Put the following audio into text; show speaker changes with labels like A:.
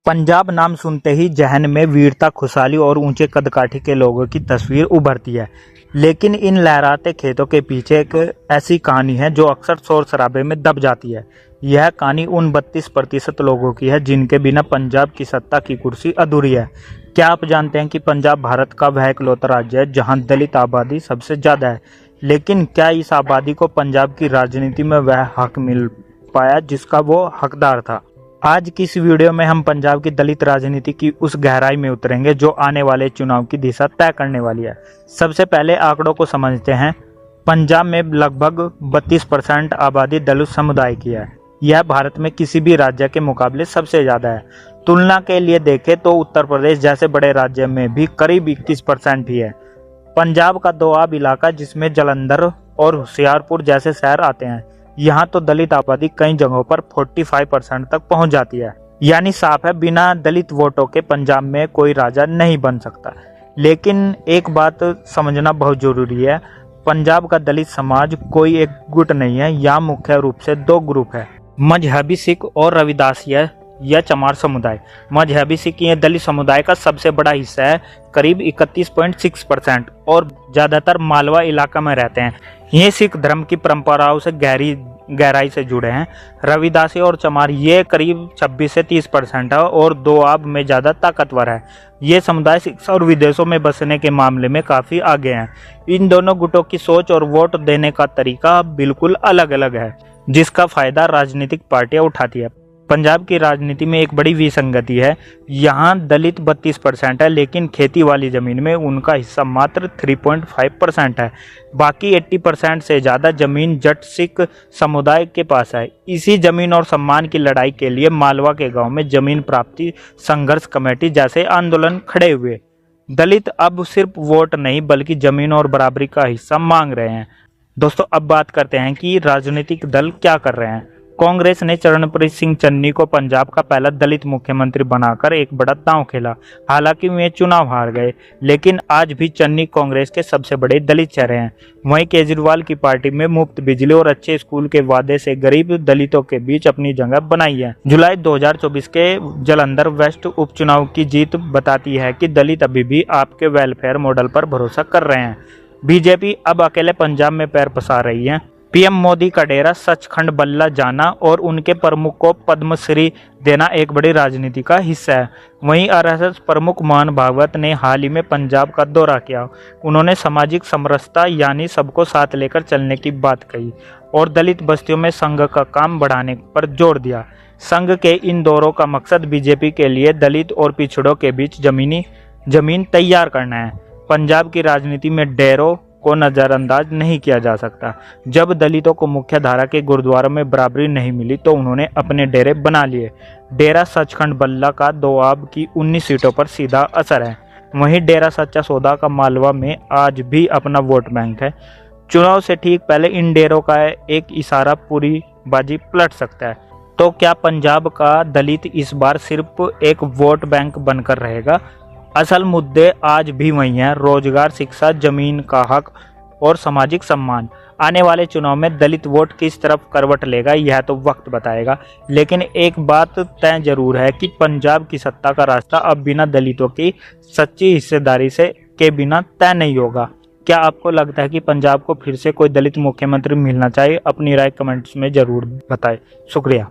A: पंजाब नाम सुनते ही जहन में वीरता, खुशहाली और ऊंचे कदकाठी के लोगों की तस्वीर उभरती है। लेकिन इन लहराते खेतों के पीछे एक ऐसी कहानी है जो अक्सर शोर शराबे में दब जाती है। यह कहानी उन 32% लोगों की है जिनके बिना पंजाब की सत्ता की कुर्सी अधूरी है। क्या आप जानते हैं कि पंजाब भारत का वह इकलौता राज्य है जहां दलित आबादी सबसे ज़्यादा है? लेकिन क्या इस आबादी को पंजाब की राजनीति में वह हक मिल पाया जिसका वो हकदार था? आज की इस वीडियो में हम पंजाब की दलित राजनीति की उस गहराई में उतरेंगे जो आने वाले चुनाव की दिशा तय करने वाली है। सबसे पहले आंकड़ों को समझते हैं। पंजाब में लगभग 32% आबादी दलित समुदाय की है। यह भारत में किसी भी राज्य के मुकाबले सबसे ज़्यादा है। तुलना के लिए देखें तो उत्तर प्रदेश जैसे बड़े राज्य में भी करीब 21% ही है। पंजाब का दोआब इलाका जिसमें जालंधर और होशियारपुर जैसे शहर आते हैं, यहाँ तो दलित आबादी कई जगहों पर 45% तक पहुँच जाती है। यानी साफ है, बिना दलित वोटों के पंजाब में कोई राजा नहीं बन सकता। लेकिन एक बात समझना बहुत जरूरी है, पंजाब का दलित समाज कोई एक गुट नहीं है। यहाँ मुख्य रूप से दो ग्रुप है, मजहबी सिख और रविदासिया या चमार समुदाय। मजहबी सिख ये दलित समुदाय का सबसे बड़ा हिस्सा है, करीब 31.6%, और ज़्यादातर मालवा इलाका में रहते हैं। ये सिख धर्म की परंपराओं से गहराई से जुड़े हैं। रविदासी और चमार ये करीब 26 से 30% है और दोआब में ज़्यादा ताकतवर है। ये समुदाय शिक्षा और विदेशों में बसने के मामले में काफ़ी आगे हैं। इन दोनों गुटों की सोच और वोट देने का तरीका बिल्कुल अलग अलग है, जिसका फ़ायदा राजनीतिक पार्टियाँ उठाती है। पंजाब की राजनीति में एक बड़ी विसंगति है। यहाँ दलित 32% है, लेकिन खेती वाली ज़मीन में उनका हिस्सा मात्र 3.5% है। बाकी 80% से ज़्यादा ज़मीन जट सिख समुदाय के पास है। इसी ज़मीन और सम्मान की लड़ाई के लिए मालवा के गांव में ज़मीन प्राप्ति संघर्ष कमेटी जैसे आंदोलन खड़े हुए। दलित अब सिर्फ वोट नहीं बल्कि ज़मीन और बराबरी का हिस्सा मांग रहे हैं। दोस्तों, अब बात करते हैं कि राजनीतिक दल क्या कर रहे हैं। कांग्रेस ने चरणप्रीत सिंह चन्नी को पंजाब का पहला दलित मुख्यमंत्री बनाकर एक बड़ा दांव खेला। हालांकि वे चुनाव हार गए, लेकिन आज भी चन्नी कांग्रेस के सबसे बड़े दलित चेहरे हैं। वहीं केजरीवाल की पार्टी में मुफ्त बिजली और अच्छे स्कूल के वादे से गरीब दलितों के बीच अपनी जगह बनाई है। जुलाई 2024 के जालंधर वेस्ट उपचुनाव की जीत बताती है कि दलित अभी भी आपके वेलफेयर मॉडल पर भरोसा कर रहे हैं। बीजेपी अब अकेले पंजाब में पैर पसार रही है। पीएम मोदी का डेरा सचखंड बल्ला जाना और उनके प्रमुख को पद्मश्री देना एक बड़ी राजनीति का हिस्सा है। वहीं आरएसएस प्रमुख मोहन भागवत ने हाल ही में पंजाब का दौरा किया। उन्होंने सामाजिक समरसता यानी सबको साथ लेकर चलने की बात कही और दलित बस्तियों में संघ का काम बढ़ाने पर जोर दिया। संघ के इन दौरों का मकसद बीजेपी के लिए दलित और पिछड़ों के बीच जमीन तैयार करना है। पंजाब की राजनीति में डेरों को नज़रअंदाज नहीं किया जा सकता। जब दलितों को मुख्य धारा के गुरुद्वारों में बराबरी नहीं मिली तो उन्होंने अपने डेरे बना लिए। डेरा सचखंड बल्ला का दोआब की 19 सीटों पर सीधा असर है। वहीं डेरा सच्चा सौदा का मालवा में आज भी अपना वोट बैंक है। चुनाव से ठीक पहले इन डेरों का एक इशारा पूरी बाजी पलट सकता है। तो क्या पंजाब का दलित इस बार सिर्फ एक वोट बैंक बनकर रहेगा? असल मुद्दे आज भी वही हैं, रोजगार, शिक्षा, जमीन का हक और सामाजिक सम्मान। आने वाले चुनाव में दलित वोट किस तरफ करवट लेगा यह तो वक्त बताएगा। लेकिन एक बात तय जरूर है कि पंजाब की सत्ता का रास्ता अब बिना दलितों की सच्ची हिस्सेदारी के बिना तय नहीं होगा। क्या आपको लगता है कि पंजाब को फिर से कोई दलित मुख्यमंत्री मिलना चाहिए? अपनी राय कमेंट्स में जरूर बताएं। शुक्रिया।